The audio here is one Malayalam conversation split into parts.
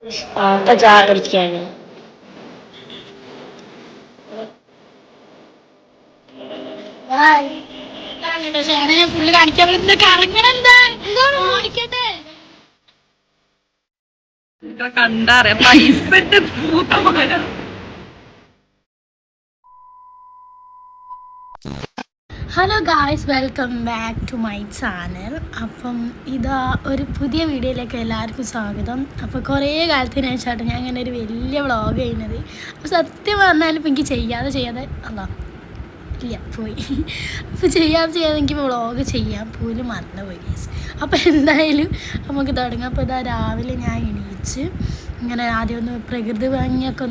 ജാഗ്രതയാണ്. ഫുള്ള് കാണിക്കാൻ കണ്ടറിയാം പൈസ പൂത്തമാനം. Hello guys, welcome back to my channel. അപ്പം ഇതാ ഒരു പുതിയ വീഡിയോയിലേക്ക് എല്ലാവർക്കും സ്വാഗതം. അപ്പോൾ കുറേ കാലത്തിന് ശേഷമായിട്ട് ഞാൻ ഇങ്ങനെ ഒരു വലിയ വ്ളോഗ് ചെയ്യുന്നത്. അപ്പോൾ സത്യം പറഞ്ഞാലും ഇപ്പം എനിക്ക് ചെയ്യാതെ അല്ല ഇല്ല പോയി അപ്പോൾ ചെയ്യാതെ എനിക്ക് വ്ളോഗ് ചെയ്യാൻ പോലും മറന്നുപോയി ഗൈസ്. അപ്പോൾ എന്തായാലും നമുക്ക് തുടങ്ങാം. അപ്പോൾ ഇതാ രാവിലെ ഞാൻ എണീച്ച് ഇങ്ങനെ ആദ്യം ഒന്ന് പ്രകൃതി ഭംഗിയൊക്കെ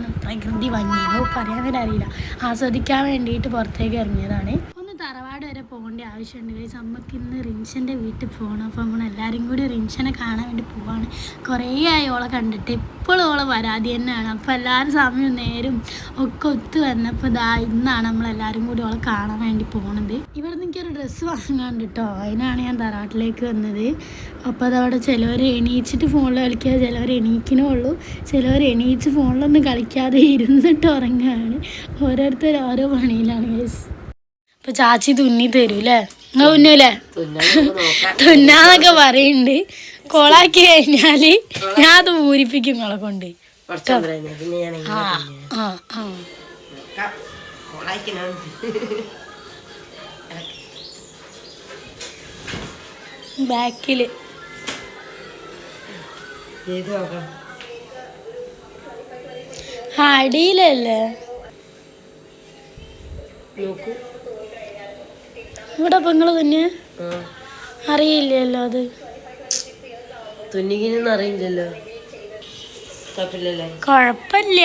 പറയാൻ വേണ്ടി അറിയില്ല, ആസ്വദിക്കാൻ വേണ്ടിയിട്ട് പുറത്തേക്ക് ഇറങ്ങിയതാണ്. തറവാട് വരെ പോകേണ്ട ആവശ്യമുണ്ട് ഗൈസ്. നമുക്ക് ഇന്ന് റിൻഷൻ്റെ വീട്ടിൽ പോകണം. അപ്പോൾ നമ്മളെല്ലാവരും കൂടി റിൻഷനെ കാണാൻ വേണ്ടി പോവാണ്. കുറേ ആയി ഓളെ കണ്ടിട്ട്, എപ്പോഴും ഓളെ പരാതി തന്നെയാണ്. അപ്പോൾ എല്ലാവരും സമയവും നേരും ഒക്കെ ഒത്തു വന്നപ്പോൾ ഇന്നാണ് നമ്മളെല്ലാവരും കൂടി ഓളെ കാണാൻ വേണ്ടി പോകണത്. ഇവിടെ നിന്ന് എനിക്കൊരു ഡ്രസ്സ് വാങ്ങാണ്ട് കേട്ടോ, അതിനാണ് ഞാൻ തറവാട്ടിലേക്ക് വന്നത്. അപ്പോൾ അതവിടെ ചിലവർ എണീച്ചിട്ട് ഫോണിൽ കളിക്കുക, ചിലവർ എണീക്കണേ ഉള്ളൂ, ചിലവർ എണീച്ച് ഫോണിലൊന്നും കളിക്കാതെ ഇരുന്നിട്ട് ഉറങ്ങുകയാണ്. ഓരോരുത്തർ ഓരോ പണിയിലാണ് ഗൈസ്. ഇപ്പൊ ചാച്ചി തുന്നി തരൂല്ലേ? നിങ്ങൾ തുന്നൂലേ? തുന്നാന്നൊക്കെ പറയുന്നുണ്ട്. കോളാക്കി കഴിഞ്ഞാല് ഞാൻ അത് പൂരിപ്പിക്കും നിങ്ങളെ കൊണ്ട്. ബാക്കില് അടിയിലല്ലേ ഇവിടെ പെങ്ങള് തന്നെ അറിയില്ലല്ലോ. അത് അറിയില്ലല്ലോ. കൊഴപ്പില്ല.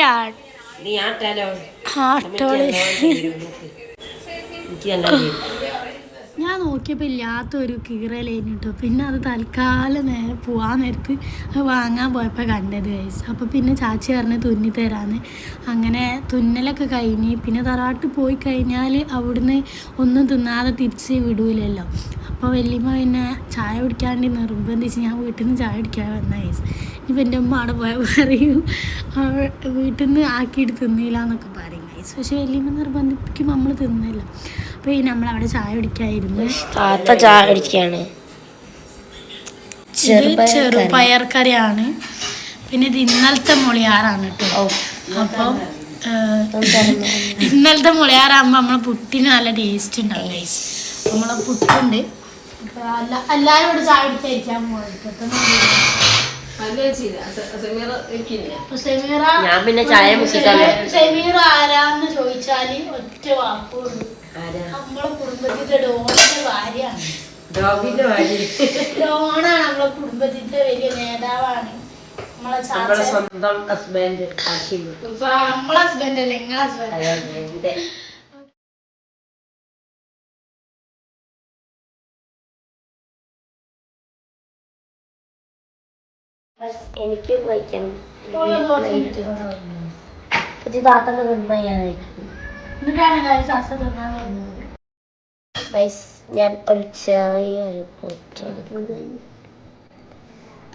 ഞാൻ നോക്കിയപ്പോൾ ഇല്ലാത്തൊരു കീറലേന് കേട്ടോ. പിന്നെ അത് തൽക്കാലം നേരെ പോവാൻ നേരത്ത് അത് വാങ്ങാൻ പോയപ്പോൾ കണ്ടത് ഗൈസ്. അപ്പോൾ പിന്നെ ചാച്ചി പറഞ്ഞ് തുന്നി തരാന്ന്. അങ്ങനെ തുന്നലൊക്കെ കഴിഞ്ഞ് പിന്നെ തറവാട്ടിൽ പോയി കഴിഞ്ഞാൽ അവിടുന്ന് ഒന്നും തിന്നാതെ തിരിച്ച് വിടൂലല്ലോ. അപ്പോൾ വല്യമ്മ പിന്നെ ചായ കുടിക്കാണ്ട് നിർബന്ധിച്ച് ഞാൻ വീട്ടിൽ നിന്ന് ചായ കുടിക്കാൻ വന്ന ഗൈസ്. ഇനിയിപ്പോൾ എൻ്റെ അമ്മ അവിടെ പോയാൽ പറയും വീട്ടിൽ നിന്ന് ആക്കിയിട്ട് തിന്നില്ല എന്നൊക്കെ പറയും ഗൈസ്. പക്ഷെ വല്യമ്മ നിർബന്ധിപ്പിക്കുമ്പോൾ നമ്മൾ തിന്നില്ല. അപ്പോൾ ഈ നമ്മളവിടെ ചായ കുടിക്കായിരുന്നു. ചായ കുടിക്കുകയാണ്. ചെറുപയർ കറിയാണ്. പിന്നെ ഇത് ഇന്നലത്തെ മുളിയാറാണ് കേട്ടോ. അപ്പം ഇന്നലത്തെ മുളിയാറാകുമ്പോൾ നമ്മളെ പുട്ടിന് നല്ല ടേസ്റ്റ് ഉണ്ടാവും ഗൈസ്. നമ്മളെ പുട്ടുണ്ട്. എല്ലാവരും ഇവിടെ ചായ കുടിച്ചായിരിക്കാൻ പോകുന്നത്. സെമീറ ആരാന്ന് ചോദിച്ചാല് ഒറ്റ വാക്കുള്ളൂ, നമ്മളെ കുടുംബത്തിലെ ഡോണിന്റെ ഭാര്യയാണ്. ഡോണാണ് നമ്മളെ കുടുംബത്തിലെ വലിയ നേതാവാണ്. നമ്മളെ സ്വന്തം ഹസ്ബൻഡ്. നമ്മളെ ഹസ്ബൻഡ് അല്ലേ, നിങ്ങളെ ഹസ്ബൻഡ്. എനിക്ക് കഴിക്കണം. പുതിയ താത്തന്റെ ഞാൻ ഒരു ചെറിയൊരു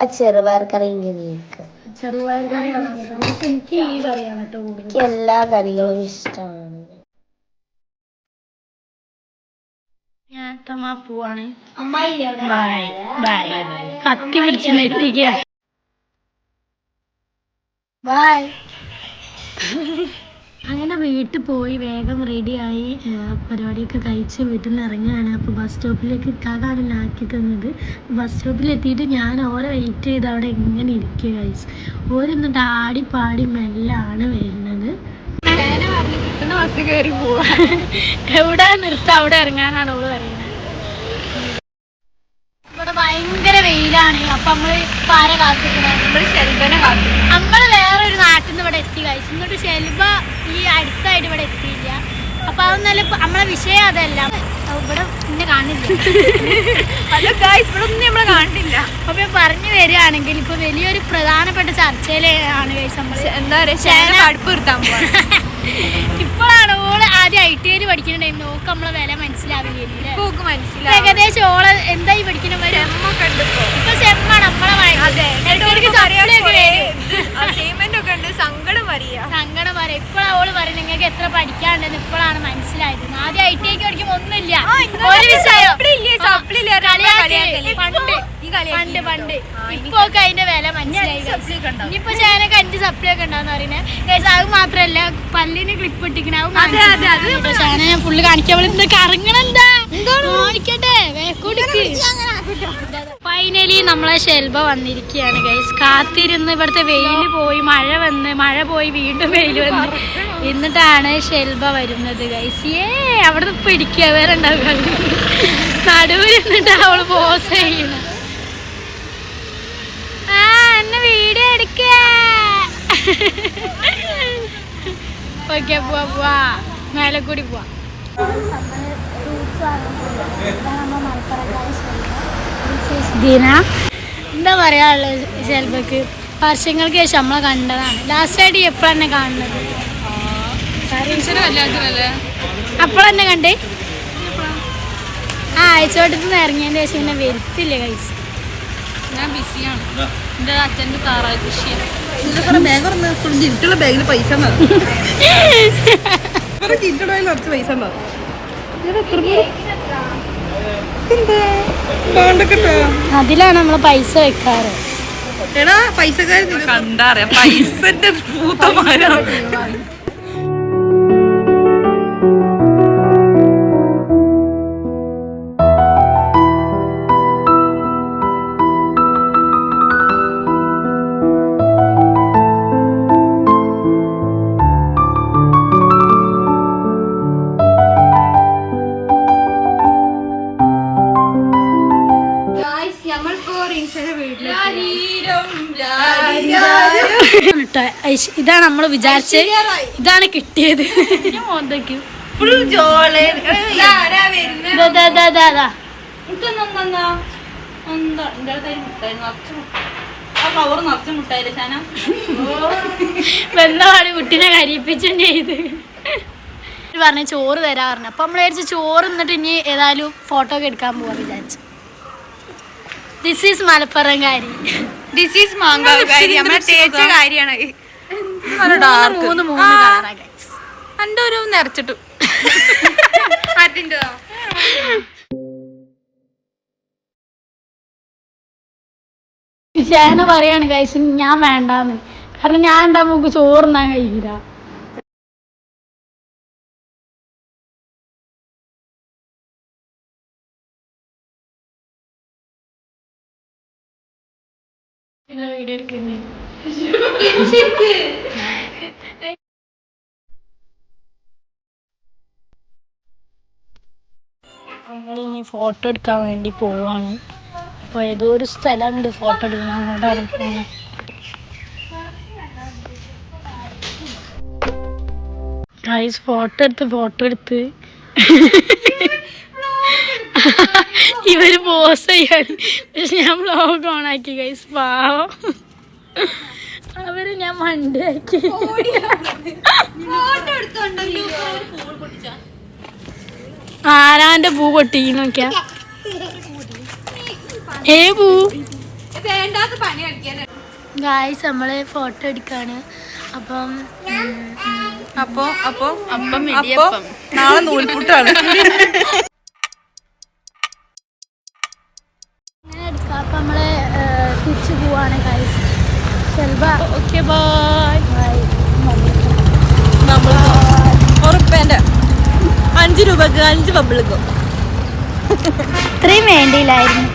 ചെറുപയർ കറി. എനിക്ക് എല്ലാ കറികളും ഇഷ്ടമാണ്. ഞാൻ പോവാണ്. കത്തി പിടിച്ച് നിർത്തിക്കുക. ബായ്. അങ്ങനെ വീട്ടിൽ പോയി വേഗം റെഡിയായി പരിപാടിയൊക്കെ കഴിച്ച് വീട്ടിൽ നിന്ന് ഇറങ്ങുകയാണ്. അപ്പോൾ ബസ് സ്റ്റോപ്പിലേക്ക് ഇക്കാകാണ് ആക്കി തന്നത്. ബസ് സ്റ്റോപ്പിലെത്തിയിട്ട് ഞാൻ ഓരോ വെയിറ്റ് ചെയ്ത് അവിടെ എങ്ങനെ ഇരിക്കുക ഗൈസ്. ഓരോന്നിട്ട് ആടിപ്പാടി മെല്ലാണ് വരുന്നത്. ബസ് കയറി പോവാ, എവിടെ നിർത്താം അവിടെ ഇറങ്ങാനാണ് ഓള് പറയുന്നത്. ഇവിടെ ഭയങ്കര വെയിലാണ്. അപ്പൊ നമ്മള് ആരെ കാത്തിരിക്കണം? നമ്മള് വേറൊരു നാട്ടിൽ നിന്ന് ഇവിടെ എത്തി ഗൈസ്. ഇങ്ങോട്ട് ഷെൽബ ഈ അടുത്തായിട്ട് ഇവിടെ എത്തിയില്ല. അപ്പൊ അതൊന്നല്ല നമ്മളെ വിഷയം അതല്ല. ഇവിടെ പിന്നെ കാണില്ല. ഇവിടെ കാണില്ല. അപ്പൊ ഞാൻ പറഞ്ഞു വരികയാണെങ്കിൽ ഇപ്പൊ വലിയൊരു പ്രധാനപ്പെട്ട ചർച്ചയിലാണ് ഗൈസ്. നമ്മള് എന്താ പറയാ, ഇപ്പോഴാണ് ഓള് ആദ്യം ITI പഠിക്കുന്ന ടൈം നോക്ക് നമ്മളെ വില മനസ്സിലാവില്ലേ. ഏകദേശം ഓള് എന്തായി പഠിക്കുന്ന ഇപ്പൊ സെമ്മാണ് നമ്മളെ നമുക്ക് എത്ര പഠിക്കാനുണ്ടെന്ന് ഇപ്പോഴാണ് മനസ്സിലായത്. ആദ്യം IT ഒക്കെ പഠിക്കുമ്പോൾ ഒന്നുമില്ല, ഒരു വിഷയം പണ്ട് ഇപ്പൊ ഒക്കെ അതിന്റെ വില മനസ്സിലായി. ഇനിയിപ്പോ ചേനൊക്കെ 5 സപ്ലി ഒക്കെ ഉണ്ടാവുന്ന പറയുന്നത്. അത് മാത്രല്ല പല്ലിന് ക്ലിപ്പ് ഇട്ടിക്കണ ചേന ഞാൻ ഫുള്ള് കാണിക്കാൻ കറങ്ങണെന്താ കാണിക്കട്ടെ. ഫൈനലി നമ്മളെ ഷെൽബ വന്നിരിക്കുകയാണ് ഗൈസ്. കാത്തിരുന്ന് ഇവിടുത്തെ വെയിൽ പോയി, മഴ പോയി, വീണ്ടും വെയിൽ വന്ന്, എന്നിട്ടാണ് ഷെൽബ വരുന്നത് ഗൈസ്. അവിടെ നിന്ന് പിടിക്കുക, വേറെ ഉണ്ടാവുക നടുവിൽ നിന്നിട്ട് അവള് പോസ് ചെയ്യണം. എന്നെ വീഡിയോ എടുക്ക. ഓക്കെ പോവാ, മേലെ കൂടി പോവാ. ദിന എന്താ പറയാനുള്ളത് ഷെൽബക്ക്? വർഷങ്ങൾക്ക് ശേഷം നമ്മളെ കണ്ടതാണ്. ലാസ്റ്റായിട്ട് എപ്പോഴെന്നെ കാണുന്നത്? അപ്പോഴെന്നെ കണ്ടേ? അയച്ചോട്ടത്ത് ഇറങ്ങിയതിന് ശേഷം പിന്നെ വരുത്തില്ല കൈസ്. ഞാൻ ബിസിയാണ്. എൻ്റെ അച്ഛൻ്റെ താറാവ് കൃഷിയാണ്. അതിലാണ് നമ്മള് പൈസ വെക്കാറ്. കണ്ടറിയാം പൈസന്റെ പൂത്തമാരാണ്. ഇതാണ് നമ്മൾ വിചാരിച്ച, ഇതാണ് കിട്ടിയത്. വെള്ളമാണ് കുട്ടീനെ കരിപ്പിച്ചും ചെയ്ത് പറഞ്ഞ ചോറ് തരാ പറഞ്ഞു. അപ്പൊ നമ്മൾ വിചാരിച്ചു ചോറ് എന്നിട്ട് ഇനി ഏതായാലും ഫോട്ടോ ഒക്കെ എടുക്കാൻ പോവാ വിചാരിച്ചു. ദിസ് ഈസ് മലപ്പുറംകാരി, ദിസ് ഈസ് മാങ്കാവുകാരി. മൂന്ന് എന്റെ ഒരു നിറച്ചിട്ടു. ചേന പറയാണ് ഗൈസ് ഞാൻ വേണ്ടാന്ന്, കാരണം ഞാൻ ഉണ്ടാകുമ്പോ നമുക്ക് ചോറുന്നാൻ കഴിയില്ല. വീഡിയോ എടുക്കുന്നേ നമ്മളിനി ഫോട്ടോ എടുക്കാൻ വേണ്ടി പോവാണ്. അപ്പോൾ ഏതോ ഒരു സ്ഥലമുണ്ട് ഫോട്ടോ എടുക്കാൻ, അങ്ങോട്ട് ഇറങ്ങുന്നത്. ഗൈസ് ഫോട്ടോ എടുത്ത് ഇവര് പോസ് ചെയ്യാണ്. പക്ഷെ ഞാൻ വ്ലോഗ് ഓണാക്കി ഗൈസ്. പാവം അവര് ഞാൻ മണ്ടിയാക്കി. ആരാന്റെ പൂ പൊട്ടി നോക്കിയാ? പൂ ഗായ്സ് നമ്മള് ഫോട്ടോ എടുക്കാണ്. അപ്പം നാളെ നൂൽപുട്ടാണ്. അങ്ങനെ എടുക്കാം. അപ്പം നമ്മള് തിരിച്ചു പോവാണ് guys. Shelba okay bye. Bye. ഉറുപ്പേന്റെ 5 രൂപക്ക് 5 ബബിളിക്കും ഇത്രയും വേണ്ടിയില്ലായിരുന്നു.